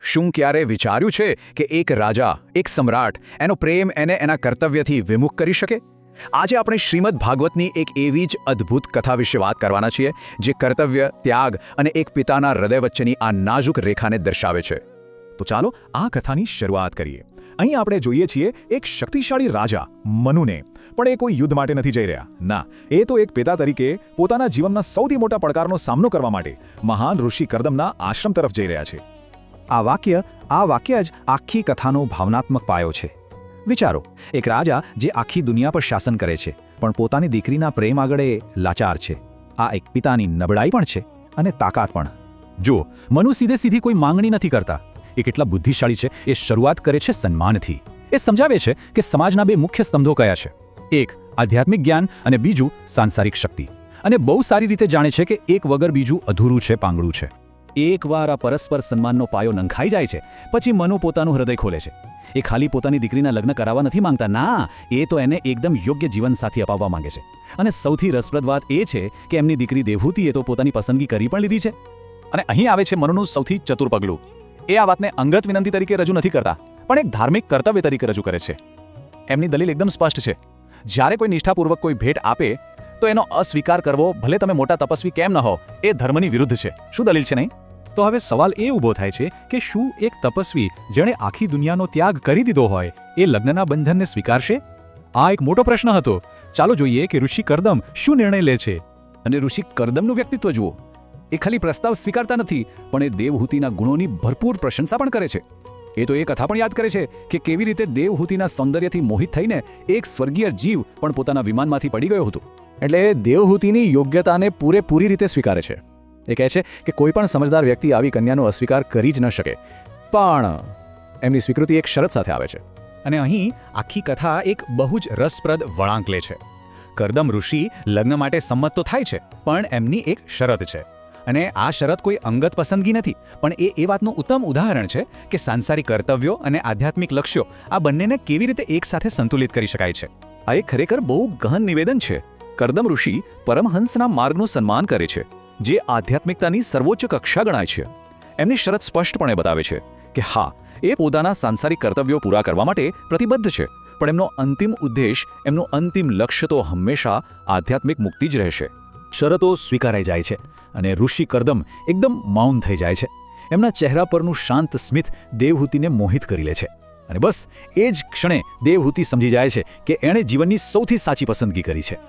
શું ક્યારે વિચાર્યું છે કે એક રાજા, એક સમ્રાટ એનો પ્રેમ એને એના કર્તવ્યથી વિમુખ કરી શકે? આજે આપણે શ્રીમદ ભાગવતની એક એવી જ અદ્ભુત કથા વિશે વાત કરવાના છીએ જે કર્તવ્ય, ત્યાગ અને એક પિતાના હૃદય વચ્ચેની આ નાજુક રેખાને દર્શાવે છે. તો ચાલો આ કથાની શરૂઆત કરીએ. અહીં આપણે જોઈએ છીએ એક શક્તિશાળી રાજા મનુને, પણ એ કોઈ યુદ્ધ માટે નથી જઈ રહ્યા. ના, એ તો એક પિતા તરીકે પોતાના જીવનના સૌથી મોટા પડકારનો સામનો કરવા માટે મહાન ઋષિ કર્દમના આશ્રમ તરફ જઈ રહ્યા છે. આ વાક્ય જ આખી કથાનો ભાવનાત્મક પાયો છે. વિચારો, એક રાજા જે આખી દુનિયા પર શાસન કરે છે પણ પોતાની દીકરીના પ્રેમ આગળ એ લાચાર છે. આ એક પિતાની નબળાઈ પણ છે અને તાકાત પણ. જો મનુ સીધી કોઈ માંગણી નથી કરતા. એ કેટલા બુદ્ધિશાળી છે એ શરૂઆત કરે છે સન્માનથી. એ સમજાવે છે કે સમાજના બે મુખ્ય સ્તંભો કયા છે. એક આધ્યાત્મિક જ્ઞાન અને બીજું સાંસારિક શક્તિ. અને બહુ સારી રીતે જાણે છે કે એક વગર બીજું અધૂરું છે, પાંગળું છે. એકવાર આ પરસ્પર સન્માનનો પાયો નંખાઈ જાય છે પછી મનુ પોતાનું હૃદય ખોલે છે. એ ખાલી પોતાની દીકરીના લગ્ન કરાવવા નથી માંગતા. ના, એ તો એને એકદમ યોગ્ય જીવનસાથી અપાવવા માંગે છે. અને સૌથી રસપ્રદ વાત એ છે કે એમની દીકરી દેવહૂતિએ તો પોતાની પસંદગી કરી પણ લીધી છે. અને અહીં આવે છે મનુનું સૌથી ચતુર પગલું. એ આ વાતને અંગત વિનંતી તરીકે રજૂ નથી કરતા, પણ એક ધાર્મિક કર્તવ્ય તરીકે રજૂ કરે છે. એમની દલીલ એકદમ સ્પષ્ટ છે. જ્યારે કોઈ નિષ્ઠાપૂર્વક કોઈ ભેટ આપે તો એનો અસ્વીકાર કરવો, ભલે તમે મોટા તપસ્વી કેમ ન હો, એ ધર્મની વિરુદ્ધ છે. શું દલીલ છે નહીં? તો હવે સવાલ એ ઊભો થાય છે કે શું એક તપસ્વી જેણે આખી દુનિયાનો ત્યાગ કરી દીધો હોય એ લગ્નના બંધનને સ્વીકારશે? આ એક મોટો પ્રશ્ન હતો. ચાલો જોઈએ કે ઋષિ કર્દમ શું નિર્ણય લે છે. અને ઋષિ કર્દમનું વ્યક્તિત્વ જુઓ. એ ખાલી પ્રસ્તાવ સ્વીકારતા નથી, પણ એ દેવહૂતિના ગુણોની ભરપૂર પ્રશંસા પણ કરે છે. એ તો એ કથા પણ યાદ કરે છે કે કેવી રીતે દેવહૂતિના સૌંદર્યથી મોહિત થઈને એક સ્વર્ગીય જીવ પણ પોતાના વિમાનમાંથી પડી ગયો હતો. એટલે એ દેવહૂતિની યોગ્યતાને પૂરેપૂરી રીતે સ્વીકારે છે. એ કહે છે કે કોઈ પણ સમજદાર વ્યક્તિ આવી કન્યાનો અસ્વીકાર કરી જ ન શકે. પણ એમની સ્વીકૃતિ એક શરત સાથે આવે છે. અને અહીં આખી કથા એક બહુ જ રસપ્રદ વળાંક લે છે. કર્દમ ઋષિ લગ્ન માટે સંમત તો થાય છે, પણ એમની એક શરત છે. અને આ શરત કોઈ અંગત પસંદગી નથી, પણ એ વાતનું ઉત્તમ ઉદાહરણ છે કે સાંસારિક કર્તવ્યો અને આધ્યાત્મિક લક્ષ્યો આ બંનેને કેવી રીતે એકસાથે સંતુલિત કરી શકાય છે. આ એક ખરેખર બહુ ગહન નિવેદન છે. કર્દમ ઋષિ પરમહંસના માર્ગનું સન્માન કરે છે, જે આધ્યાત્મિકતાની સર્વોચ્ચ કક્ષા ગણાય છે. એમની શરત સ્પષ્ટપણે બતાવે છે કે હા, એ પોતાના સાંસારિક કર્તવ્યો પૂરા કરવા માટે પ્રતિબદ્ધ છે, પણ એમનો અંતિમ ઉદ્દેશ, એમનું અંતિમ લક્ષ્ય તો હંમેશા આધ્યાત્મિક મુક્તિ જ રહેશે. શરતો સ્વીકારાઈ જાય છે અને ઋષિ કર્દમ એકદમ મૌન થઈ જાય છે. એમના ચહેરા પરનું શાંત સ્મિત દેવહૂતિને મોહિત કરી લે છે. અને બસ એ જ ક્ષણે દેવહૂતિ સમજી જાય છે કે એણે જીવનની સૌથી સાચી પસંદગી કરી છે.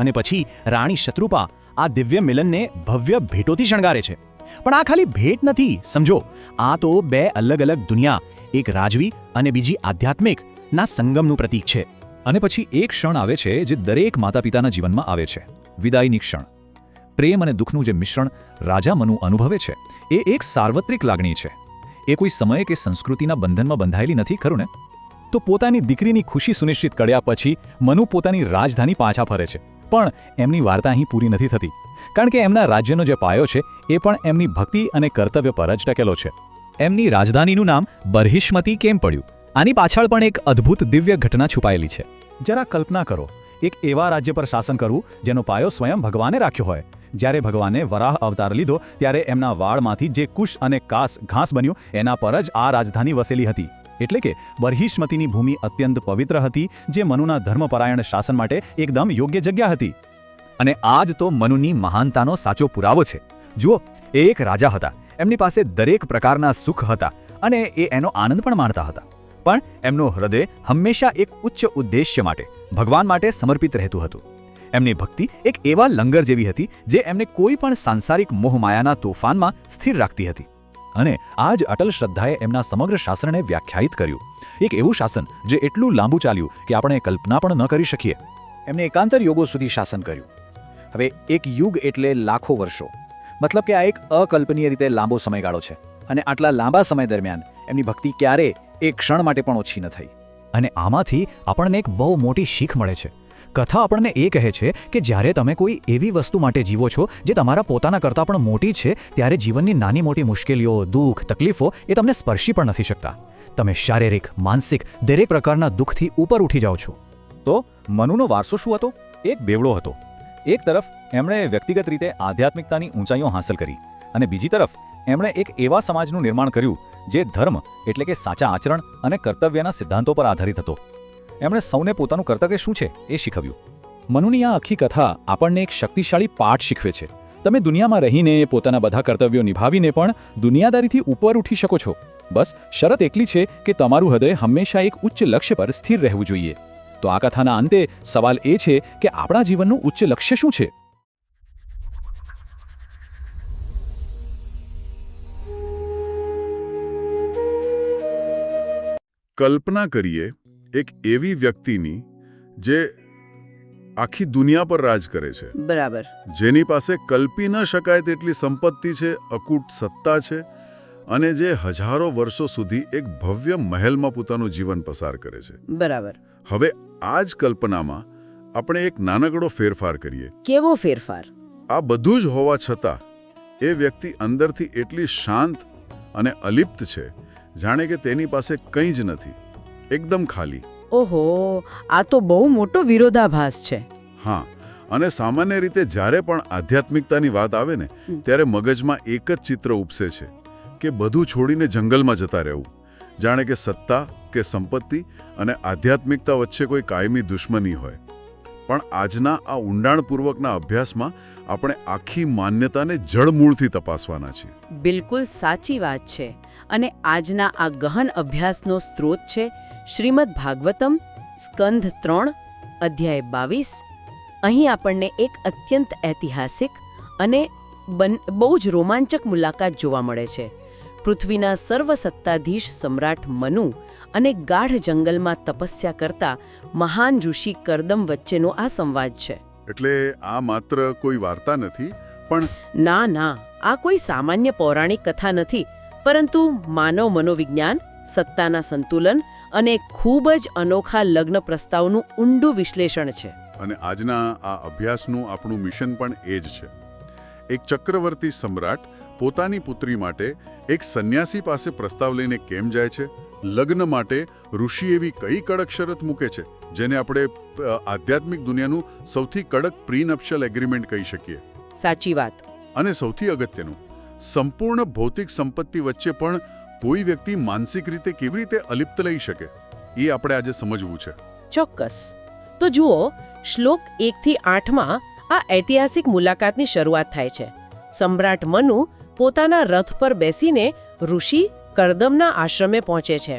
અને પછી રાણી શત્રુપા આ દિવ્ય મિલનને ભવ્ય ભેટોથી શણગારે છે. પણ આ ખાલી ભેટ નથી, સમજો. આ તો બે અલગ અલગ દુનિયા, એક રાજવી અને બીજી આધ્યાત્મિક ના સંગમનું પ્રતીક છે. અને પછી એક ક્ષણ આવે છે જે દરેક માતા પિતાના જીવનમાં આવે છે, વિદાયની ક્ષણ. પ્રેમ અને દુઃખનું જે મિશ્રણ રાજા મનુ અનુભવે છે એ એક સાર્વત્રિક લાગણી છે. એ કોઈ સમય કે સંસ્કૃતિના બંધનમાં બંધાયેલી નથી, ખરું ને? તો પોતાની દીકરીની ખુશી સુનિશ્ચિત કર્યા પછી મનુ પોતાની રાજધાની પાછા ફરે છે. પણ એમની વાર્તા અહીં પૂરી નથી થતી, કારણ કે એમના રાજ્યનો જે પાયો છે એ પણ એમની ભક્તિ અને કર્તવ્ય પર જ ટકેલો છે. એમની રાજધાનીનું નામ બર્હિષ્મતી કેમ પડ્યું? આની પાછળ પણ એક અદ્ભુત દિવ્ય ઘટના છુપાયેલી છે. જરા કલ્પના કરો, એક એવા રાજ્ય પર શાસન કરવું જેનો પાયો સ્વયં ભગવાને રાખ્યો હોય. જ્યારે ભગવાને વરાહ અવતાર લીધો ત્યારે એમના વાળમાંથી જે કુશ અને ઘાસ બન્યું એના પર જ આ રાજધાની વસેલી હતી. એટલે કે બર્હિષ્મતીની ભૂમિ અત્યંત પવિત્ર હતી, જે મનુના ધર્મપરાયણ શાસન માટે એકદમ યોગ્ય જગ્યા હતી. અને આ જ તો મનુની મહાનતાનો સાચો પુરાવો છે. જુઓ, એ એક રાજા હતા. એમની પાસે દરેક પ્રકારના સુખ હતા અને એ એનો આનંદ પણ માણતા હતા. પણ એમનું હૃદય હંમેશા એક ઉચ્ચ ઉદ્દેશ્ય માટે, ભગવાન માટે સમર્પિત રહેતું હતું. એમની ભક્તિ એક એવા લંગર જેવી હતી જે એમને કોઈ પણ સાંસારિક મોહમાયાના તોફાનમાં સ્થિર રાખતી હતી. અને આ જ અટલ શ્રદ્ધાએ એમના સમગ્ર શાસનને વ્યાખ્યાયિત કર્યું. એક એવું શાસન જે એટલું લાંબુ ચાલ્યું કે આપણે કલ્પના પણ ન કરી શકીએ. એમને એકાંતર યુગો સુધી શાસન કર્યું. હવે એક યુગ એટલે લાખો વર્ષો. મતલબ કે આ એક અકલ્પનીય રીતે લાંબો સમયગાળો છે. અને આટલા લાંબા સમય દરમિયાન એમની ભક્તિ ક્યારે એક ક્ષણ માટે પણ ઓછી ન થઈ. અને આમાંથી આપણને એક બહુ મોટી શીખ મળે છે. કથા આપણને એ કહે છે કે જ્યારે તમે કોઈ એવી વસ્તુ માટે જીવો છો જે તમારા પોતાના કરતાં પણ મોટી છે, ત્યારે જીવનની નાની મોટી મુશ્કેલીઓ, દુઃખ, તકલીફો એ તમને સ્પર્શી પણ નથી શકતા. તમે શારીરિક, માનસિક દરેક પ્રકારના દુઃખથી ઉપર ઉઠી જાઓ છો. તો મનુનો વારસો શું હતો? એક બેવડો હતો. એક તરફ એમણે વ્યક્તિગત રીતે આધ્યાત્મિકતાની ઊંચાઈઓ હાંસલ કરી અને બીજી તરફ એમણે એક એવા સમાજનું નિર્માણ કર્યું જે ધર્મ એટલે કે સાચા આચરણ અને કર્તવ્યના સિદ્ધાંતો પર આધારિત હતો. એમણે સૌને પોતાનું કર્તવ્ય શું છે એ શીખવ્યું. મનુની આ આખી કથા આપણને એક શક્તિશાળી પાઠ શીખવે છે. તમે દુનિયામાં રહીને પોતાના બધા કર્તવ્યો નિભાવીને પણ દુનિયાદારીથી ઉપર ઉઠી શકો છો. બસ શરત એકલી છે કે તમારું હૃદય હંમેશા એક ઉચ્ચ લક્ષ્ય પર સ્થિર રહેવું જોઈએ. તો આ કથાના અંતે સવાલ એ છે કે આપણા જીવનનું ઉચ્ચ લક્ષ્ય શું છે? કલ્પના કરીએ એક એવી વ્યક્તિની જે આખી દુનિયા પર રાજ કરે છે, બરાબર. જેની પાસે કલ્પી ન શકાય તેટલી સંપત્તિ છે, અકૂટ સત્તા છે અને જે હજારો વર્ષો સુધી એક ભવ્ય મહેલમાં પોતાનું જીવન પસાર કરે છે. બરાબર. હવે આ જ કલ્પનામાં આપણે એક નાનકડો ફેરફાર કરીએ. કેવો ફેરફાર? આ બધું જ હોવા છતાં એ વ્યક્તિ અંદરથી એટલી શાંત અને અલિપ્ત છે, જાણે કે તેની પાસે કંઈ જ નથી, એકદમ ખાલી. ઓહો, આ તો બહુ મોટો વિરોધાભાસ છે. હા, અને સામાન્ય રીતે જ્યારે પણ આધ્યાત્મિકતાની વાત આવે ને ત્યારે મગજમાં એક જ ચિત્ર ઉપસે છે કે બધું છોડીને જંગલમાં જતા રહેવું, જાણે કે સત્તા કે સંપત્તિ અને આધ્યાત્મિકતા વચ્ચે કોઈ કાયમી દુશ્મની હોય. પણ આજના આ ઊંડાણપૂર્વકના અભ્યાસમાં આપણે આખી માન્યતાને જડમૂળથી તપાસવાના છીએ. બિલકુલ સાચી વાત છે. અને આજના આ ગહન અભ્યાસનો સ્ત્રોત છે શ્રીમદ ભાગવતમ, સ્કંધ 3, અધ્યાય 22. અહીં આપણને એક અત્યંત ઐતિહાસિક અને બહુ જ રોમાંચક મુલાકાત જોવા મળે છે. પૃથ્વીના સર્વસત્તાધીશ સમ્રાટ મનુ અને ગાઢ જંગલમાં તપસ્યા કરતા મહાન ઋષિ કર્દમ વચ્ચેનો આ સંવાદ છે. એટલે આ માત્ર કોઈ વાર્તા નથી, પણ ના, આ કોઈ સામાન્ય પૌરાણિક કથા નથી, પરંતુ માનવ મનોવિજ્ઞાન, સત્તાના સંતુલન અને ખૂબ જ અનોખા લગ્ન પ્રસ્તાવનું ઊંડું વિશ્લેષણ છે. અને આજના આ અભ્યાસનું આપણું મિશન પણ એ જ છે. એક ચક્રવર્તી સમ્રાટ પોતાની પુત્રી માટે એક સંન્યાસી પાસે પ્રસ્તાવ લઈને કેમ જાય છે? લગ્ન માટે ઋષિ એવી કઈ કડક શરત મૂકે છે જેને આપણે આધ્યાત્મિક દુનિયાનું સૌથી કડક પ્રીનપ્શિયલ એગ્રીમેન્ટ કહી શકીએ? સાચી વાત. અને સૌથી અગત્યનું, સંપૂર્ણ ભૌતિક સંપત્તિ વચ્ચે પણ કોઈ વ્યક્તિ માનસિક રીતે કેવી રીતે અલિપ્ત લઈ શકે, એ આપણે આજે સમજવું છે. ચોક્કસ. તો જુઓ, શ્લોક 1 થી 8માં આ ઐતિહાસિક મુલાકાતની શરૂઆત થાય છે. સમ્રાટ મનુ પોતાના રથ પર બેસીને ઋષિ કર્દમના આશ્રમે પહોંચે છે.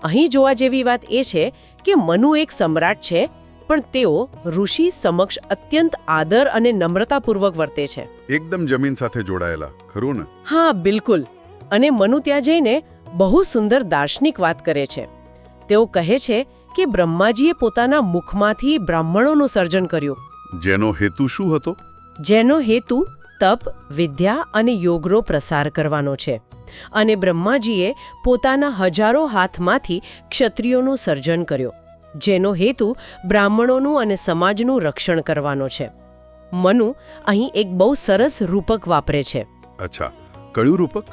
અહીં જોવા જેવી વાત એ છે કે મનુ એક સમ્રાટ છે, પણ તેઓ ઋષિ સમક્ષ અત્યંત આદર અને નમ્રતાપૂર્વક વર્તે છે. એકદમ જમીન સાથે જોડાયેલા, ખરું ને? હા, બિલકુલ. અને મનુ ત્યાં જઈને બહુ સુંદર દાર્શનિક વાત કરે છે. તેઓ કહે છે કે બ્રહ્માજીએ પોતાના મુખમાંથી બ્રાહ્મણોનું સર્જન કર્યું. જેનો હેતુ શું હતો? જેનો હેતુ તપ, વિદ્યા અને યોગનો પ્રસાર કરવાનો છે. અને બ્રહ્માજીએ પોતાના હજારો હાથમાંથી ક્ષત્રિયોનું સર્જન કર્યો, જેનો હેતુ બ્રાહ્મણોનું અને સમાજનું રક્ષણ કરવાનો છે. મનુ અહીં એક બહુ સરસ રૂપક વાપરે છે. અચ્છા, કયું રૂપક?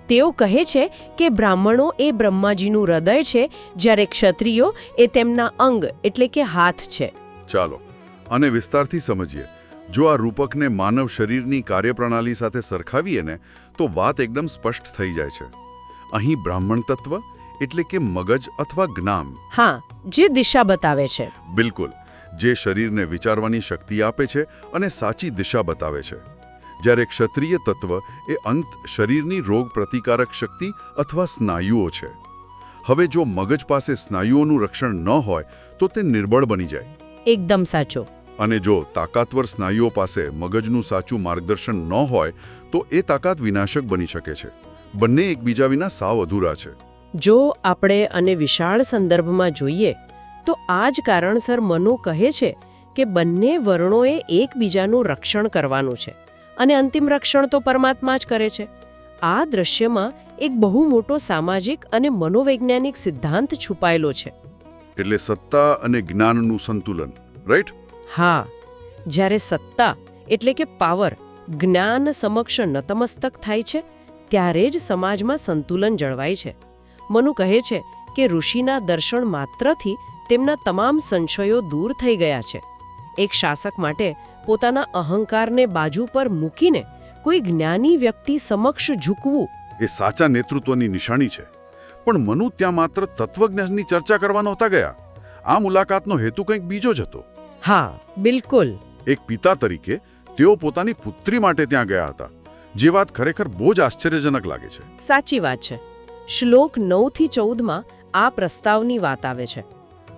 તેઓ કહે છે કે બ્રાહ્મણો એ બ્રહ્માજીનું હૃદય છે, જ્યારે ક્ષત્રિયો એ તેમના અંગ એટલે કે હાથ છે. ચાલો અને વિસ્તારથી સમજીએ. જો આ રૂપકને માનવ શરીરની કાર્યપ્રણાલી સાથે સરખાવીએ ને તો વાત એકદમ સ્પષ્ટ થઈ જાય છે. અહીં બ્રાહ્મણ તત્વ એટલે કે મગજ અથવા જ્ઞાન, હા, જે દિશા બતાવે છે. બિલકુલ, જે શરીરને વિચારવાની શક્તિ આપે છે અને સાચી દિશા બતાવે છે. જ્યારે ક્ષત્રિય તત્વ એ અંત શરીરની રોગ પ્રતિકારક શક્તિ અથવા સ્નાયુઓ છે. હવે જો મગજ પાસે સ્નાયુઓનું રક્ષણ ન હોય તો તે નિર્બળ બની જાય. એકદમ સાચો. અને જો તાકાતવર સ્નાયુઓ પાસે મગજનું સાચું માર્ગદર્શન ન હોય તો એ તાકાત વિનાશક બની શકે છે. બંને એકબીજા વિના સાવ અધૂરા છે. જો આપણે અને વિશાળ સંદર્ભમાં જોઈએ તો આ જ કારણસર મનુ કહે છે કે બંને વર્ણોએ એકબીજાનું રક્ષણ કરવાનું છે, અને અંતિમ રક્ષણ તો પરમાત્મા જ કરે છે. આ દ્રશ્યમાં એક બહુ મોટો સામાજિક અને મનોવૈજ્ઞાનિક સિદ્ધાંત છુપાયેલો છે. એટલે સત્તા અને જ્ઞાનનું સંતુલન, રાઈટ? હા, જ્યારે સત્તા એટલે કે પાવર જ્ઞાન સમક્ષ નતમસ્તક થાય છે, ત્યારે જ સમાજમાં સંતુલન જળવાય છે. મનુ કહે છે કે ઋષિના દર્શન માત્રથી તેમના તમામ સંશયો દૂર થઈ ગયા છે. એક શાસક માટે પોતાના અહંકારને બાજુ પર મૂકીને કોઈ જ્ઞાની વ્યક્તિ સમક્ષ ઝૂકવું એ સાચા નેતૃત્વની નિશાની છે. પણ મનુ ત્યાં માત્ર તત્વજ્ઞાનની ચર્ચા કરવા નહોતા ગયા. આ મુલાકાતનો હેતુ કંઈક બીજો જ હતો. હા, બિલકુલ. એક પિતા તરીકે તેઓ પોતાની પુત્રી માટે ત્યાં ગયા હતા, જે વાત ખરેખર બહુ જ આશ્ચર્યજનક લાગે છે. સાચી વાત છે. શ્લોક 9 થી 14માં આ પ્રસ્તાવની વાત આવે છે.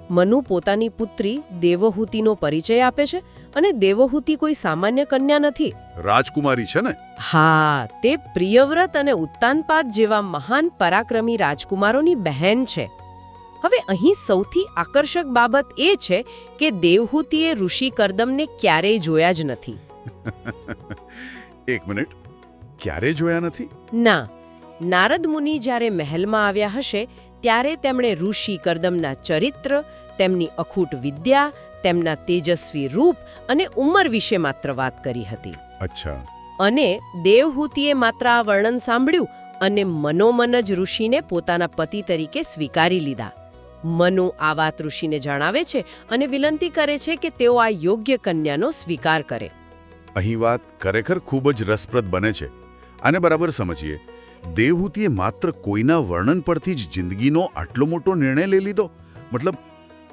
મનુ પોતાની પુત્રી દેવહૂતિનો પરિચય આપે છે, અને દેવહૂતિ કોઈ સામાન્ય કન્યા નથી. રાજકુમારી છે ને? હા, તે પ્રિયવ્રત અને ઉત્તાનપાદ જેવા મહાન પરાક્રમી રાજકુમારોની બહેન છે. હવે અહીં સૌથી આકર્ષક બાબત એ છે કે દેવહૂતિએ ઋષિ કર્દમને ક્યારેય જોયા જ નથી. એક મિનિટ, ક્યારે જોયા નથી? ના, નારદ મુનિ જ્યારે મહેલમાં આવ્યા હશે ત્યારે તેમણે ઋષિ કર્દમના ચરિત્ર, તેમની અખૂટ વિદ્યા, તેમના તેજસ્વી રૂપ અને ઉંમર વિશે માત્ર વાત કરી હતી. અચ્છા. અને દેવહૂતિએ માત્ર આ વર્ણન સાંભળ્યું અને મનોમન જ ઋષિને પોતાના પતિ તરીકે સ્વીકારી લીધા. મનુ આ વાત ઋષિને જણાવે છે અને વિનંતી કરે છે કે તેઓ આ યોગ્ય કન્યાનો સ્વીકાર કરે. અહીં વાત ખરેખર ખૂબ જ રસપ્રદ બને છે. આને બરાબર સમજીએ. દેવહૂતિએ માત્ર કોઈના વર્ણન પરથી જ જિંદગીનો આટલો મોટો નિર્ણય લઈ લીધો. મતલબ,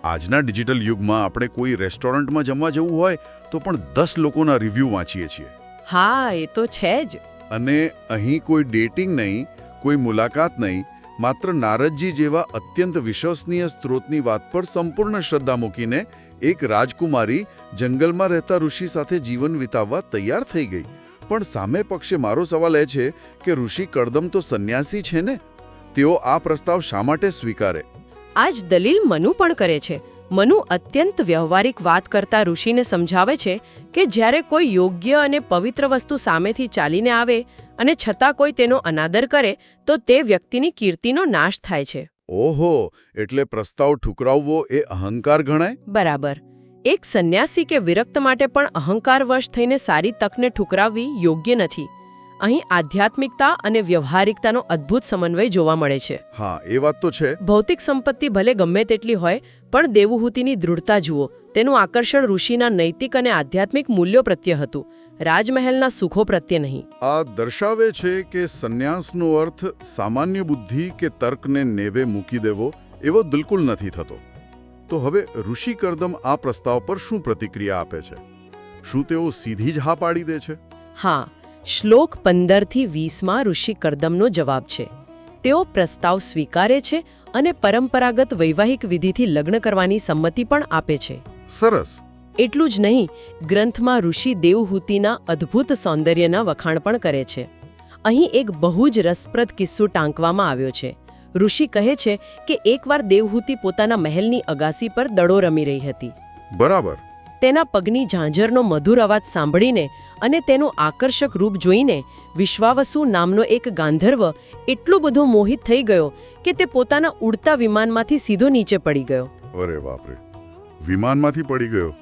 આજના ડિજિટલ યુગમાં આપણે કોઈ રેસ્ટોરન્ટમાં જમવા જવું હોય તો પણ 10 લોકોના રિવ્યૂ વાંચીએ છીએ. હા, એ તો છે જ. અને અહીં કોઈ ડેટિંગ નહીં, કોઈ મુલાકાત નહીં, માત્ર નારદજી જેવા અત્યંત વિશ્વસનીય સ્ત્રોતની વાત પર સંપૂર્ણ શ્રદ્ધા મૂકીને એક રાજકુમારી જંગલમાં રહેતા ઋષિ સાથે જીવન વિતાવવા તૈયાર થઈ ગઈ. પણ સામે પક્ષે મારો સવાલ એ છે કે ઋષિ કર્દમ તો સંન્યાસી છે ને? તેઓ આ પ્રસ્તાવ શા માટે સ્વીકારે? આ જ દલીલ મનુ પણ કરે છે. મનુ અત્યંત વ્યવહારિક વાત કરતા ઋષિને સમજાવે છે કે જ્યારે કોઈ યોગ્ય અને પવિત્ર વસ્તુ સામેથી ચાલીને આવે અને છતાં કોઈ તેનો અનાદર કરે તો તે વ્યક્તિની કીર્તિનો નાશ થાય છે. ઓહો, એટલે પ્રસ્તાવ ઠુકરાવવો એ અહંકાર ગણાય? બરાબર. એક સંન્યાસી કે વિરક્ત માટે પણ અહંકારવશ થઈને સારી તકને ઠુકરાવવી યોગ્ય નથી. અહીં આધ્યાત્મિકતા અને વ્યવહારિકતાનો અદ્ભુત સમન્વય જોવા મળે છે. હા, એ વાત તો છે. ભૌતિક સંપત્તિ ભલે ગમે તેટલી હોય, પણ દેવહૂતિની દૃઢતા જુઓ. તેનું આકર્ષણ ઋષિના નૈતિક અને આધ્યાત્મિક મૂલ્યો પ્રત્યે હતું, રાજમહેલના સુખો પ્રત્યે નહીં. આ દર્શાવે છે કે સંન્યાસનો અર્થ સામાન્ય બુદ્ધિ કે તર્કને નેવે મૂકી દેવો એવો બિલકુલ નથી થતો. તો હવે ઋષિ કર્દમ આ પ્રસ્તાવ પર શું પ્રતિક્રિયા આપે છે? શું તેઓ સીધી જ હા પાડી દે છે? હા, શ્લોક 15 થી 20માં ઋષિ કર્દમનો જવાબ છે. તેઓ પ્રસ્તાવ સ્વીકારે છે અને પરંપરાગત વૈવાહિક વિધિથી લગ્ન કરવાની સંમતિ પણ આપે છે. સરસ. એટલું જ નહીં, ગ્રંથમાં ઋષિ દેવહૂતિના અદ્ભુત સૌંદર્યના વખાણ પણ કરે છે. અહીં એક બહુ જ રસપ્રદ કિસ્સો ટાંકવામાં આવ્યો છે. ઋષિ કહે છે કે એકવાર દેવહૂતિ પોતાના મહેલની અગાસી પર દડો રમી રહી હતી. બરાબર. તેના પગની ઝાંઝરનો મધુર અવાજ સાંભળીને અને તેનું આકર્ષક રૂપ જોઈને વિશ્વાવસુ નામનો એક ગાંધર્વ એટલો બધો મોહિત થઈ ગયો કે તે પોતાના ઉડતા વિમાનમાંથી સીધો નીચે પડી ગયો. અરે બાપરે, વિમાનમાંથી પડી ગયો!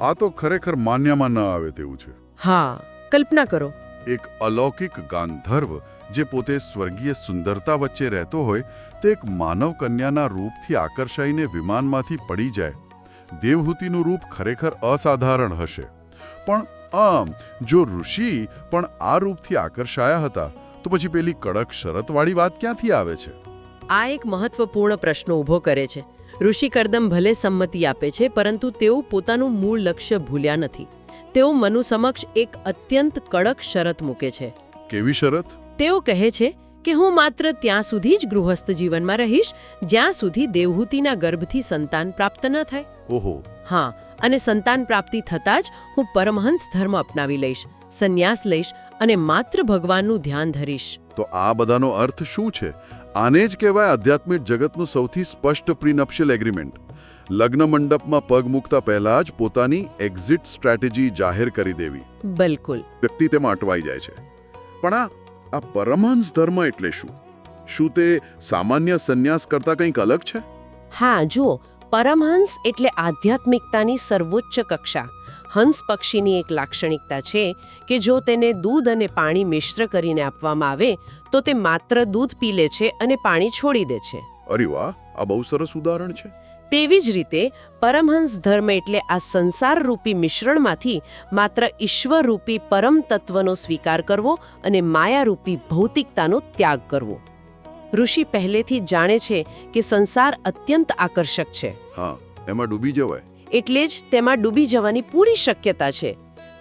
આ તો ખરેખર માન્યામાં ન આવે તેવું છે. હા, કલ્પના કરો. એક અલૌકિક ગાંધર્વ જે પોતે સ્વર્ગીય સુંદરતા વચ્ચે રહેતો હોય તે એક માનવ કન્યાના રૂપથી આકર્ષાઈને વિમાનમાંથી પડી જાય. દેવહૂતિનું રૂપ ખરેખર અસાધારણ હશે. પણ જો ઋષિ પણ આ રૂપથી આકર્ષાયા હતા તો પછી પેલી કડક શરતવાળી વાત ક્યાંથી આવે છે? આ એક મહત્વપૂર્ણ પ્રશ્ન ઊભો કરે છે. ઋષિ કર્દમ ભલે સંમતિ આપે છે, પરંતુ તેઓ પોતાનું મૂળ લક્ષ્ય ભૂલ્યા નથી. તેઓ મનુ સમક્ષ એક અત્યંત કડક શરત મૂકે છે. કેવી શરત? તેઓ કહે છે કે હું માત્ર ત્યાં સુધી જ ગૃહસ્થ જીવનમાં રહીશ જ્યાં સુધી દેવહૂતિના ગર્ભથી સંતાન પ્રાપ્ત ન થાય. ઓહો. હા, અને સંતાન પ્રાપ્તિ થતાં જ હું પરમહંસ ધર્મ અપનાવી લઈશ, સંન્યાસ લઈશ અને માત્ર ભગવાનનું ધ્યાન ધરીશ. તો આ બધાનો અર્થ શું છે? આને જ કહેવાય આધ્યાત્મિક જગતનું સૌથી સ્પષ્ટ પ્રીનપ્શિયલ એગ્રીમેન્ટ. લગ્ન મંડપમાં પગ મૂકતા પહેલા જ પોતાની એક્ઝિટ સ્ટ્રેટેજી જાહેર કરી દેવી. બિલકુલ. વ્યક્તિ તેમાં અટવાઈ જાય છે. પણ આ પરમહંસ ધર્મ એટલે શું? શું તે સામાન્ય સંન્યાસ કરતાં કંઈક અલગ છે? હા, જુઓ, પરમહંસ એટલે આધ્યાત્મિકતાની સર્વોચ્ચ કક્ષા. હંસ પક્ષીની એક લાક્ષણિકતા છે કે જો તેને દૂધ અને પાણી મિશ્ર કરીને આપવામાં આવે તો તે માત્ર દૂધ પી લે છે અને પાણી છોડી દે છે. અરે વાહ, આ બહુ સરસ ઉદાહરણ છે. તેવી જ રીતે પરમહંસ ધર્મ એટલે આ સંસારરૂપી મિશ્રણમાંથી માત્ર ઈશ્વરરૂપી પરમ તત્વનો સ્વીકાર કરવો અને માયારૂપી ભૌતિકતાનો ત્યાગ કરવો. ઋષિ પહેલેથી જ જાણે છે કે સંસાર અત્યંત આકર્ષક છે, હા, એમાં ડૂબી જવાય. એટલે જ તેમાં ડૂબી જવાની પૂરી શક્યતા છે.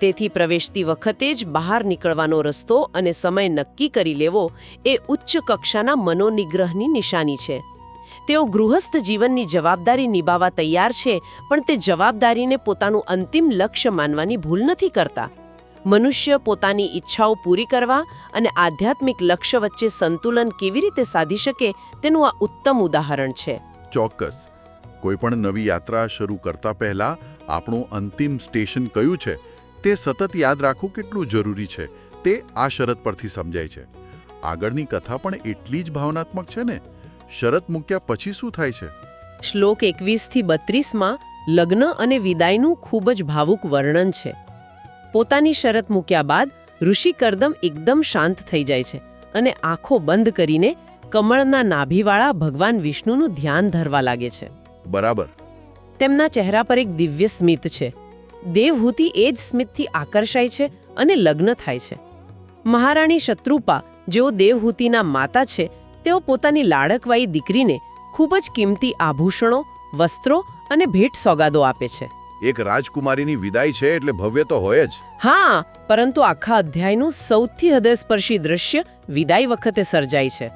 તેથી પ્રવેશતી વખતે જ બહાર નીકળવાનો રસ્તો અને સમય નક્કી કરી લેવો એ ઉચ્ચ કક્ષાના મનોનિગ્રહની નિશાની છે. તેઓ ગૃહસ્થ જીવનની જવાબદારી નિભાવવા તૈયાર છે, પણ તે જવાબદારીને પોતાનું અંતિમ લક્ષ્ય માનવાની ભૂલ નથી કરતા. મનુષ્ય પોતાની ઈચ્છાઓ પૂરી કરવા અને આધ્યાત્મિક લક્ષ્ય વચ્ચે સંતુલન કેવી રીતે સાધી શકે તેનું આ ઉત્તમ ઉદાહરણ છે. ચોક્કસ. કોઈ પણ નવી યાત્રા શરૂ કરતા પહેલા આપણું અંતિમ સ્ટેશન કયું છે તે સતત યાદ રાખવું કેટલું જરૂરી છે તે આ શરત પરથી સમજાય છે. આગળની કથા પણ એટલી જ ભાવનાત્મક છે ને. શરત મૂક્યા પછી શું થાય છે? શ્લોક 21થી 32માં લગ્ન અને વિદાયનું ખૂબ જ ભાવુક વર્ણન છે. પોતાની શરત મૂક્યા બાદ ઋષિ કરદમ એકદમ શાંત થઈ જાય છે અને આંખો બંધ કરીને કમળના નાભીવાળા ભગવાન વિષ્ણુનું ધ્યાન ધરવા લાગે છે. બરાબર. તેમના ચહેરા પર એક દિવ્ય સ્મિત છે. દેવહૂતિ એ જ સ્મિતથી આકર્ષાય છે અને લગ્ન થાય છે. મહારાણી શત્રુપા, જેઓ દેવહૂતિના માતા છે, તેઓ પોતાની લાડકવાઈ દીકરીને ખૂબ જ કિંમતી આભૂષણો, વસ્ત્રો અને ભેટ સોગાદો આપે છે. એક રાજકુમારીની વિદાય છે એટલે ભવ્ય તો હોય જ. હા, પરંતુ આખા અધ્યાયનું સૌથી હૃદયસ્પર્શી દૃશ્ય વિદાય વખતે સર્જાય છે.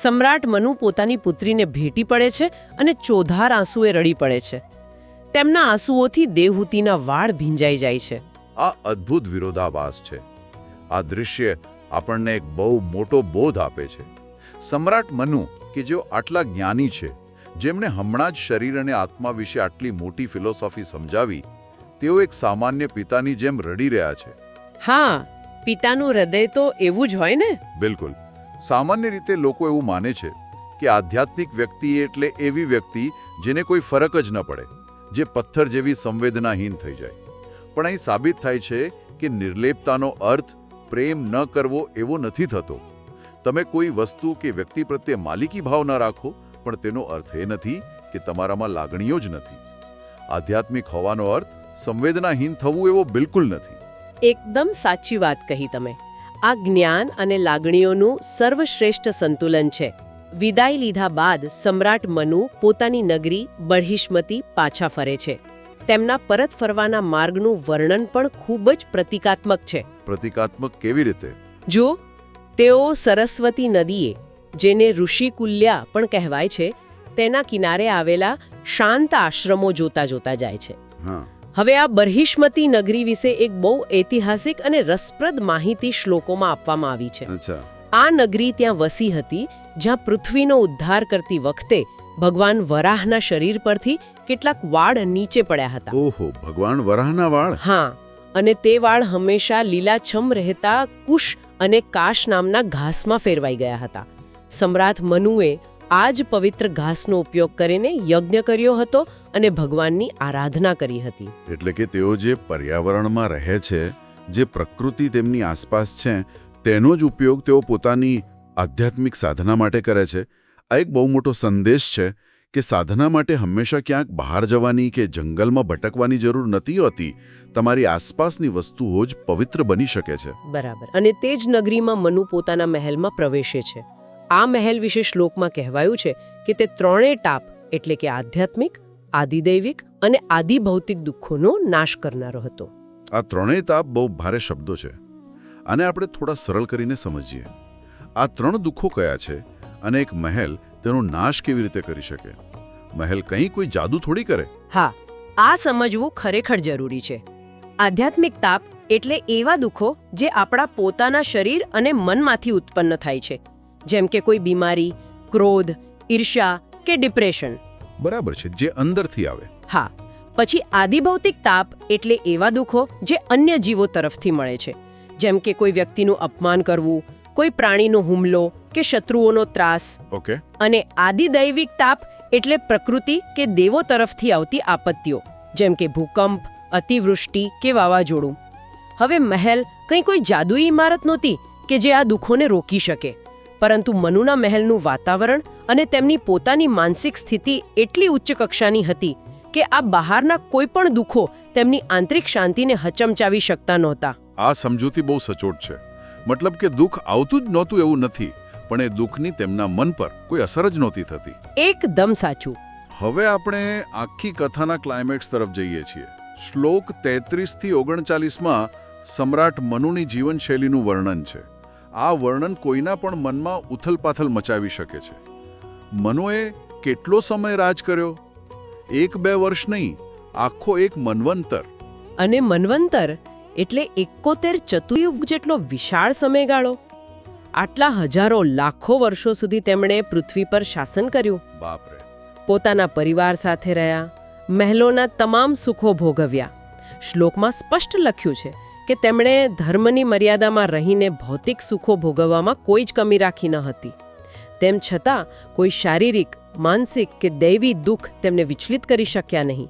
સમ્રાટ મનુ પોતાની પુત્રીને ભેટી પડે છે અને ચોધાર આંસુએ રડી પડે છે. તેમના આંસુઓથી દેવહૂતિના વાળ ભીંજાઈ જાય છે. આ અદ્ભુત વિરોધાભાસ છે. આ દૃશ્ય આપણને એક બહુ મોટો બોધ આપે છે. સમ્રાટ મનુ, કે જેઓ આટલા જ્ઞાની છે, જેમણે હમણાં જ શરીર અને આત્મા વિશે આટલી મોટી ફિલોસોફી સમજાવી, તેઓ એક સામાન્ય પિતાની જેમ રડી રહ્યા છે. હા, પિતાનું હૃદય તો એવું જ હોય ને. બિલકુલ. સામાન્ય રીતે લોકો એવું માને છે કે આધ્યાત્મિક વ્યક્તિ એટલે એવી વ્યક્તિ જેને કોઈ ફરક જ ન પડે, જે પથ્થર જેવી સંવેદનાહીન થઈ જાય. પણ અહીં સાબિત થાય છે કે નિર્લેપતાનો અર્થ પ્રેમ ન કરવો એવો નથી થતો. તમે કોઈ વસ્તુ કે વ્યક્તિ પ્રત્યે માલિકી ભાવ ન રાખો, પણ તેનો અર્થ એ નથી કે તમારામાં લાગણીઓ જ નથી. આધ્યાત્મિક હોવાનો અર્થ સંવેદનાહીન થવું એવો બિલકુલ નથી. એકદમ સાચી વાત કહી તમે. આ જ્ઞાન અને લાગણીઓનું સર્વશ્રેષ્ઠ સંતુલન છે. વિદાય લીધા બાદ સમ્રાટ મનુ પોતાની નગરી બર્હિષ્મતી પાછા ફરે છે. તેમના પરત ફરવાના માર્ગનું વર્ણન પણ ખૂબ જ પ્રતિકાત્મક છે. પ્રતિકાત્મક કેવી રીતે? જો તેઓ સરસ્વતી નદીએ, જેને ઋષિકુલ્યા પણ કહેવાય છે, તેના કિનારે આવેલા શાંત આશ્રમો જોતા જોતા જાય છે. હવે આ બર્હિષ્મતી નગરી વિશે એક બહુ ઐતિહાસિક અને રસપ્રદ માહિતી શ્લોકોમાં આપવામાં આવી છે. આ નગરી ત્યાં વસી હતી જ્યાં પૃથ્વીનો ઉદ્ધાર કરતી વખતે ભગવાન વરાહના શરીર પરથી કેટલાક વાળ નીચે પડ્યા હતા. ઓહો, ભગવાન વરાહના વાળ? હા, અને તે વાળ હંમેશા લીલાછમ રહેતા કુશ અને કાશ નામના ઘાસમાં ફેરવાઈ ગયા હતા. સમ્રાટ મનુએ આ જ પવિત્ર ઘાસનો ઉપયોગ કરીને યજ્ઞ કર્યો હતો અને ભગવાનની આરાધના કરી હતી. એટલે કે તેઓ જે પર્યાવરણમાં રહે છે, જે પ્રકૃતિ તેમની આસપાસ છે, તેનો જ ઉપયોગ તેઓ પોતાની આધ્યાત્મિક સાધના માટે કરે છે. આ એક બહુ મોટો સંદેશ છે કે સાધના માટે હંમેશા ક્યાંક બહાર જવાની કે જંગલમાં ભટકવાની જરૂર નથી હોતી. તમારી આસપાસની વસ્તુઓ જ પવિત્ર બની શકે છે. બરાબર. અને તે જ નગરીમાં મનુ પોતાના મહેલમાં પ્રવેશે છે. આ મહેલ વિશે શ્લોકમાં કહેવાયું છે કે તે ત્રણેય ટાપ એટલે કે આધ્યાત્મિક, આદિદૈવિક અને આદિભૌતિક દુઃખોનો નાશ કરનારો હતો. આ ત્રણેય તાપ બહુ ભારે શબ્દો છે. આને આપણે થોડા સરળ કરીને સમજીએ. આ ત્રણ દુઃખો કયા છે અને એક મહેલ તેનો નાશ કેવી રીતે કરી શકે? મહેલ કંઈ કોઈ જાદુ થોડી કરે. હા, આ સમજવું ખરેખર જરૂરી છે. આધ્યાત્મિક તાપ એટલે એવા દુઃખો જે આપણા પોતાના શરીર અને મનમાંથી ઉત્પન્ન થાય છે, જેમ કે કોઈ બીમારી, ક્રોધ, ઈર્ષ્યા કે ડિપ્રેશન. બરાબર છે, જે અંદરથી આવે. હા. પછી આદિભૌતિક તાપ એટલે એવા દુઃખો જે અન્ય જીવો તરફથી મળે છે, જેમ કે કોઈ વ્યક્તિનું અપમાન કરવું, કોઈ પ્રાણીનો હુમલો કે શત્રુઓનો ત્રાસ. ઓકે. અને આદિદૈવિક તાપ એટલે પ્રકૃતિ કે દેવો તરફથી આવતી આપત્તિઓ, જેમ કે ભૂકંપ, અતિવૃષ્ટિ કે વાવાઝોડું. હવે મહેલ કંઈ કોઈ જાદુઈ ઇમારત નહોતી કે જે આ દુઃખોને રોકી શકે, પરંતુ મનુના મહેલનું વાતાવરણ અને તેમની પોતાની માનસિક સ્થિતિ એટલી ઉચ્ચ કક્ષાની હતી કે આ બહારના કોઈ પણ દુઃખો તેમની આંતરિક શાંતિને હચમચાવી શકતા નહોતા. આ સમજૂતી બહુ સચોટ છે. મતલબ કે દુઃખ આવતું જ નહોતું એવું નથી, પણ એ દુઃખની તેમના મન પર કોઈ અસર જ નહોતી થતી. એકદમ સાચું. હવે આપણે આખી કથાના ક્લાઇમેક્સ તરફ જઈએ છીએ. શ્લોક 33 થી 39માં સમ્રાટ મનુની જીવનશૈલીનું વર્ણન છે. આ વર્ણન કોઈના પણ મનમાં ઉથલપાથલ મચાવી શકે છે. મનુએ કેટલો સમય રાજ કર્યો? 1-2 વર્ષ નહીં, આખો એક મન્વંતર. અને મન્વંતર એટલે 71 ચતુર્યુગ જેટલો વિશાળ સમયગાળો. આટલા હજારો લાખો વર્ષો સુધી તેમણે પૃથ્વી પર શાસન કર્યું. બાપરે. પોતાના પરિવાર સાથે રહ્યા, મહેલોના તમામ સુખો ભોગવ્યા. શ્લોકમાં સ્પષ્ટ લખ્યું છે કે તેમણે ધર્મની મર્યાદામાં રહીને ભૌતિક સુખો ભોગવવામાં કોઈ જ કમી રાખી ન હતી. તેમ છતાં કોઈ શારીરિક, માનસિક કે દૈવી દુઃખ તેમને વિચલિત કરી શક્યા નહીં.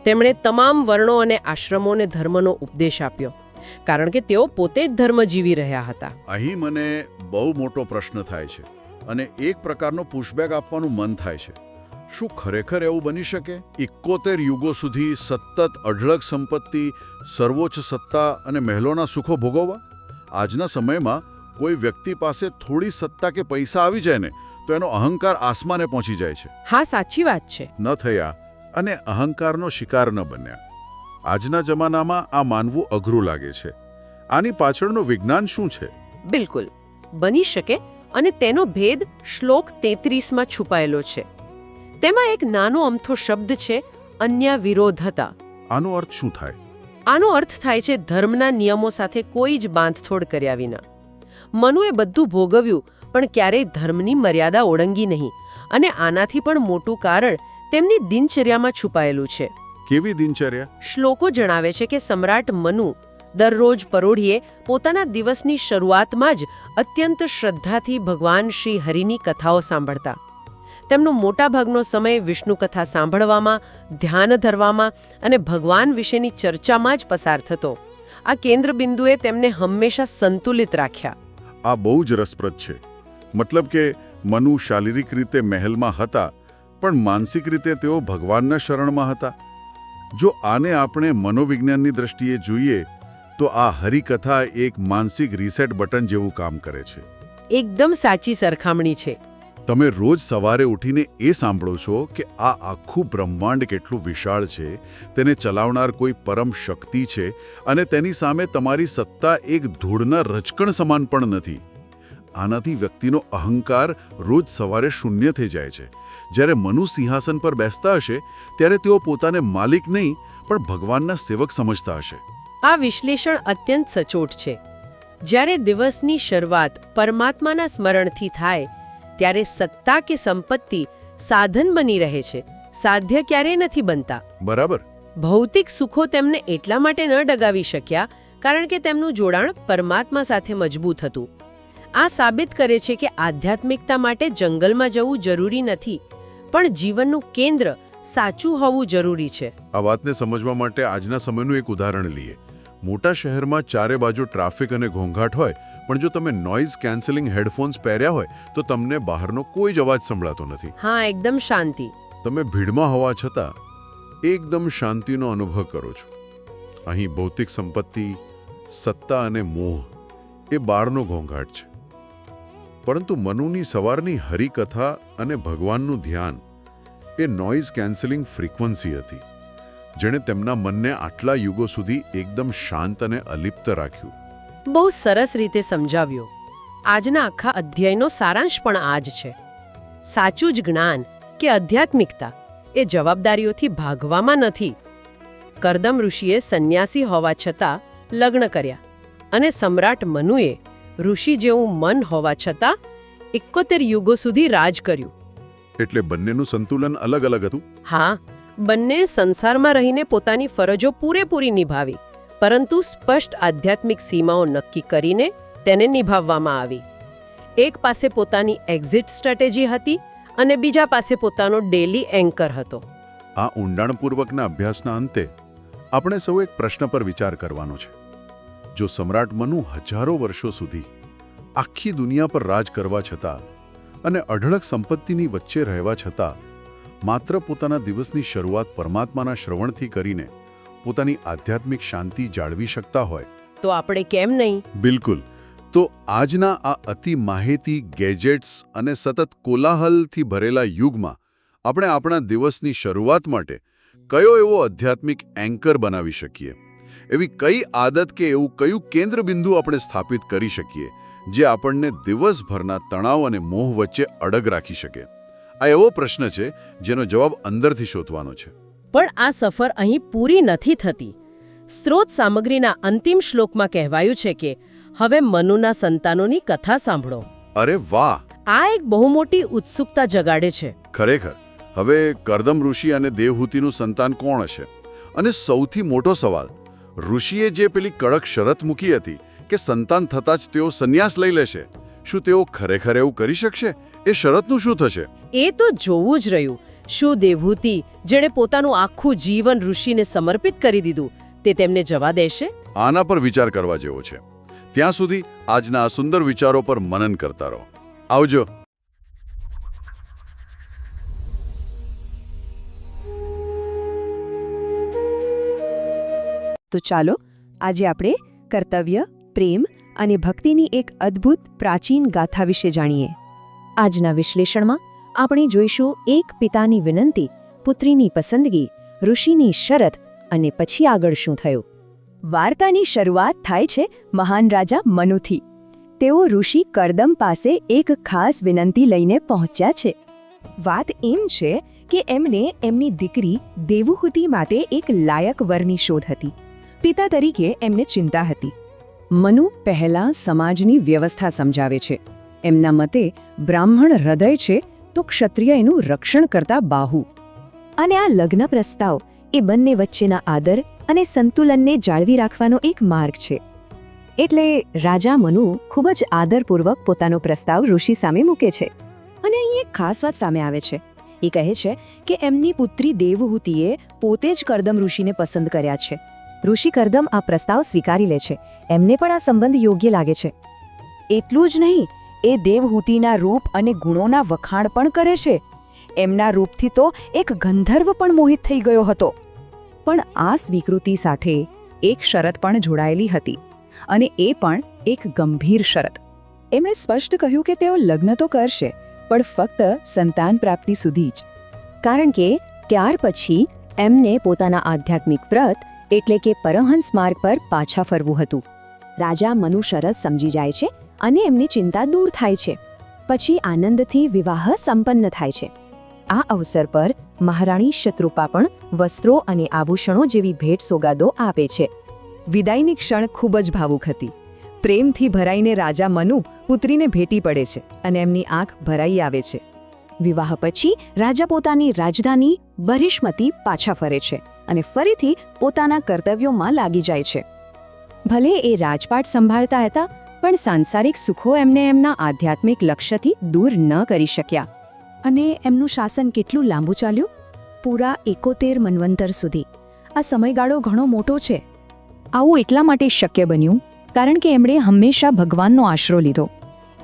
તેમણે તમામ વર્ણો અને આશ્રમોને ધર્મનો ઉપદેશ આપ્યો, કારણ કે તેઓ પોતે જ ધર્મ જીવી રહ્યા હતા. અહીં મને બહુ મોટો પ્રશ્ન થાય છે અને એક પ્રકારનો પુશબેક આપવાનું મન થાય છે. શું ખરેખર એવું બની શકે? 71 યુગો સુધી સતત અઢળક સંપત્તિ, સર્વોચ્ચ સત્તા અને મહેલોના સુખો ભોગવવા? આજના સમયમાં કોઈ વ્યક્તિ પાસે થોડી સત્તા કે પૈસા આવી જાય ને તો એનો અહંકાર આસમાને પહોંચી જાય છે. હા, સાચી વાત છે. ન થયા અને અહંકારનો શિકાર ન બન્યા. આજના જમાનામાં આ માનવું અઘરું લાગે છે. આની પાછળનું વિજ્ઞાન શું છે? બિલકુલ બની શકે, અને તેનો ભેદ શ્લોક 33માં છુપાયેલો છે. તેમાં એક નાનો અમથો શબ્દ છે, અન્ય વિરોધતા. આનો અર્થ શું થાય? આનો અર્થ થાય છે ધર્મના નિયમો સાથે કોઈ જ બાંધછોડ કર્યા વિના. મનુએ બધું ભોગવ્યું, પણ ક્યારેય ધર્મની મર્યાદા ઓળંગી નહીં. અને આનાથી પણ મોટું કારણ તેમની દિનચર્યામાં છુપાયેલું છે. કેવી દિનચર્યા? શ્લોકો જણાવે છે કે સમ્રાટ મનુ દરરોજ પરોઢિયે પોતાના દિવસની શરૂઆતમાં જ અત્યંત શ્રદ્ધાથી ભગવાન શ્રી હરિની કથાઓ સાંભળતા. તેમનો મોટાભાગનો સમય વિષ્ણુ કથા સાંભળવામાં, ધ્યાન ધરવામાં અને ભગવાન વિશેની ચર્ચામાં જ પસાર થતો. આ કેન્દ્રબિંદુએ તેમને હંમેશા સંતુલિત રાખ્યા. આ બહુ જ રસપ્રદ છે. મતલબ કે મનુ શારીરિક રીતે મહેલમાં હતા, પણ માનસિક રીતે તેઓ ભગવાનના શરણમાં હતા. જો આને આપણે મનોવિજ્ઞાનની દ્રષ્ટિએ જોઈએ તો આ હરિકથા એક માનસિક રીસેટ બટન જેવું કામ કરે છે. એકદમ સાચી સરખામણી છે. તમે રોજ સવારે ઉઠીને એ સાંભળો છો કે આ આખું બ્રહ્માંડ કેટલું વિશાળ છે, તેને ચલાવનાર કોઈ પરમ શક્તિ છે અને તેની સામે તમારી સત્તા એક ધૂળના રજકણ સમાન પણ નથી. આનાથી વ્યક્તિનો અહંકાર રોજ સવારે શૂન્ય થઈ જાય છે. જ્યારે મનુ સિંહાસન પર બેસતા હશે ત્યારે તેઓ પોતાને માલિક નહીં પણ ભગવાનના સેવક સમજતા હશે. આ વિશ્લેષણ અત્યંત સચોટ છે. જ્યારે દિવસની શરૂઆત પરમાત્માના સ્મરણથી થાય ત્યારે સત્તા કે સંપત્તિ સાધન બની રહે છે, સાધ્ય ક્યારેય નથી બનતા. બરાબર. ભૌતિક સુખો તેમને એટલા માટે ન ડગાવી શક્યા કારણ કે તેમનું જોડાણ પરમાત્મા સાથે મજબૂત હતું. આ સાબિત કરે છે કે આધ્યાત્મિકતા માટે જંગલમાં જવું જરૂરી નથી, પણ જીવનનું કેન્દ્ર સાચું હોવું જરૂરી છે. આ વાતને સમજવા માટે આજના સમયનું એક ઉદાહરણ લઈએ. મોટા શહેરમાં ચારે બાજુ ટ્રાફિક અને ઘોંઘાટ હોય, પણ જો તમે નોઇઝ કેન્સલિંગ હેડફોન્સ પહેર્યા હોય તો તમને બહારનો કોઈ જ અવાજ સંભળાતો નથી. હા, એકદમ શાંતિ. તમે ભીડમાં હોવા છતાં એકદમ શાંતિનો અનુભવ કરો છો. અહીં ભૌતિક સંપત્તિ, સત્તા અને મોહ એ બહારનો ઘોંઘાટ છે. પરંતુ મનુની સવારની હરિકથા અને ભગવાનનું ધ્યાન એ નોઇઝ કેન્સલિંગ ફ્રીક્વન્સી હતી, જેણે તેમના મનને આટલા યુગો સુધી એકદમ શાંત અને અલિપ્ત રાખ્યું. બહુ સરસ રીતે સમજાવ્યો. આજના આખા અધ્યાયનો સારાંશ પણ આ જ છે. સાચું જ જ્ઞાન કે આધ્યાત્મિકતા એ જવાબદારીઓથી ભાગવામાં નથી. કરદમ ઋષિએ સંન્યાસી હોવા છતાં લગ્ન કર્યા, અને સમ્રાટ મનુએ ઋષિ જેવું મન હોવા છતાં 71 યુગો સુધી રાજ કર્યું. એટલે બંનેનું સંતુલન અલગ અલગ હતું. હા, બંને સંસારમાં રહીને પોતાની ફરજો પૂરેપૂરી નિભાવી, પરંતુ સ્પષ્ટ આધ્યાત્મિક સીમાઓ નક્કી કરીને તેને નિભાવવામાં આવી. એક પાસે પોતાની એક્ઝિટ સ્ટ્રેટેજી હતી અને બીજા પાસે પોતાનો ડેલી એન્કર હતો. આ ઊંડાણપૂર્વકના અભ્યાસના અંતે આપણે સૌ એક પ્રશ્ન પર વિચાર કરવાનો છે. જો સમ્રાટ મનુ હજારો વર્ષો સુધી આખી દુનિયા પર રાજ કરવા છતાં અને અઢળક સંપત્તિની વચ્ચે રહેવા છતાં માત્ર પોતાના દિવસની શરૂઆત પરમાત્માના શ્રવણથી કરીને પોતાની આધ્યાત્મિક શાંતિ જાળવી શકતા હોય, તો આપણે કેમ નહીં? બિલકુલ. તો આજના આ અતિ માહિતી, ગેજેટ્સ અને સતત કોલાહલથી ભરેલા યુગમાં આપણે આપણા દિવસની શરૂઆત માટે કયો એવો આધ્યાત્મિક એન્કર બનાવી શકીએ? એવી કઈ આદત કે એવું કયું કેન્દ્રબિંદુ આપણે સ્થાપિત કરી શકીએ જે આપણને દિવસભરના તણાવ અને મોહ વચ્ચે અડગ રાખી શકે? આ એવો પ્રશ્ન છે જેનો જવાબ અંદરથી શોધવાનો છે. પણ આ સફર અહીં પૂરી નથી થતી. સ્ત્રોત સામગ્રીના અંતિમ શ્લોકમાં કહેવાયું છે કે હવે મનુના સંતાનોની કથા સાંભળો. અરે વાહ! આ એક બહુ મોટી ઉત્સુકતા જગાડે છે. ખરેખર. હવે કર્દમ ઋષિ અને દેવહૂતિનું સંતાન કોણ હશે? અને સૌથી મોટો સવાલ, ઋષિએ જે પેલી કડક શરત મૂકી હતી કે સંતાન થતાં જ તેઓ સંન્યાસ લઈ લેશે, શું તેઓ ખરેખર એવું કરી શકશે? એ શરતનું શું થશે? એ તો જોવું જ રહ્યું. શું દેવહૂતિ, જેણે પોતાનું આખું જીવન ઋષિને સમર્પિત કરી દીધું, તે તેમને જવા દેશે? આના પર વિચાર કરવા જેવો છે. ત્યાં સુધી આજના આ સુંદર વિચારો પર મનન કરતા રહો. આવજો. તો ચાલો આજે આપણે કર્તવ્ય, પ્રેમ અને ભક્તિની એક અદ્ભુત પ્રાચીન ગાથા વિશે જાણીએ. આજના વિશ્લેષણમાં આપણે જોઈશું એક પિતાની વિનંતી, પુત્રીની પસંદગી, ઋષિની શરત અને પછી આગળ શું થયું. વાર્તાની શરૂઆત થાય છે મહાન રાજા મનુથી. તેઓ ઋષિ કર્દમ પાસે એક ખાસ વિનંતી લઈને પહોંચ્યા છે. વાત એમ છે કે એમને એમની દીકરી દેવહૂતિ માટે એક લાયક વરની શોધ હતી. પિતા તરીકે એમને ચિંતા હતી. મનુ પહેલા સમાજની વ્યવસ્થા સમજાવે છે. એમના મતે બ્રાહ્મણ હૃદય છે તો ક્ષત્રિય એનું રક્ષણ કરતા બાહુ. અને આ લગ્ન પ્રસ્તાવ એ બંને વચ્ચેના આદર અને સંતુલનને જાળવી રાખવાનો એક માર્ગ છે. એટલે રાજા મનુ ખૂબ જ આદરપૂર્વક પોતાનો પ્રસ્તાવ ઋષિ સામે મૂકે છે. અને અહીં એક ખાસ વાત સામે આવે છે. એ કહે છે કે એમની પુત્રી દેવહૂતિએ પોતે જ કર્દમ ઋષિને પસંદ કર્યા છે. ઋષિ કર્દમ આ પ્રસ્તાવ સ્વીકારી લે છે. એમને પણ આ સંબંધ યોગ્ય લાગે છે. એટલું જ નહીં, એ દેવહૂતિના રૂપ અને ગુણોના વખાણ પણ કરે છે. એમના રૂપથી તો એક ગંધર્વ પણ મોહિત થઈ ગયો હતો. પણ આ સ્વીકૃતિ સાથે એક શરત પણ જોડાયેલી હતી, અને એ પણ એક ગંભીર શરત. એમણે સ્પષ્ટ કહ્યું કે તેઓ લગ્ન તો કરશે, પણ ફક્ત સંતાન પ્રાપ્તિ સુધી જ. કારણ કે ત્યાર પછી એમને પોતાના આધ્યાત્મિક વ્રત એટલે કે પરમહંસ માર્ગ પર પાછા ફરવું હતું. રાજા મનુ શરત સમજી જાય છે અને એમની ચિંતા દૂર થાય છે. પછી આનંદથી વિવાહ સંપન્ન થાય છે. આ અવસર પર મહારાણી શત્રુપા પણ વસ્ત્રો અને આભૂષણો જેવી ભેટ સોગાદો આપે છે. વિદાયની ક્ષણ ખૂબ જ ભાવુક હતી. પ્રેમથી ભરાઈને રાજા મનુ પુત્રીને ભેટી પડે છે અને એમની આંખ ભરાઈ આવે છે. વિવાહ પછી રાજા પોતાની રાજધાની બરિષ્મતી પાછા ફરે છે અને ફરીથી પોતાના કર્તવ્યોમાં લાગી જાય છે. ભલે એ રાજપાટ સંભાળતા હતા, પણ સાંસારિક સુખો એમને એમના આધ્યાત્મિક લક્ષ્યથી દૂર ન કરી શક્યા. અને એમનું શાસન કેટલું લાંબુ ચાલ્યું? પૂરા 71 મન્વંતર સુધી. આ સમયગાળો ઘણો મોટો છે. આવું એટલા માટે શક્ય બન્યું કારણ કે એમણે હંમેશા ભગવાનનો આશરો લીધો.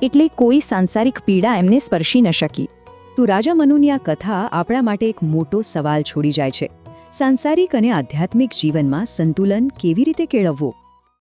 એટલે કોઈ સાંસારિક પીડા એમને સ્પર્શી ન શકી. તો રાજા મનુની આ કથા આપણા માટે એક મોટો સવાલ છોડી જાય છે. સાંસારિક અને આધ્યાત્મિક જીવનમાં સંતુલન કેવી રીતે કેળવવું?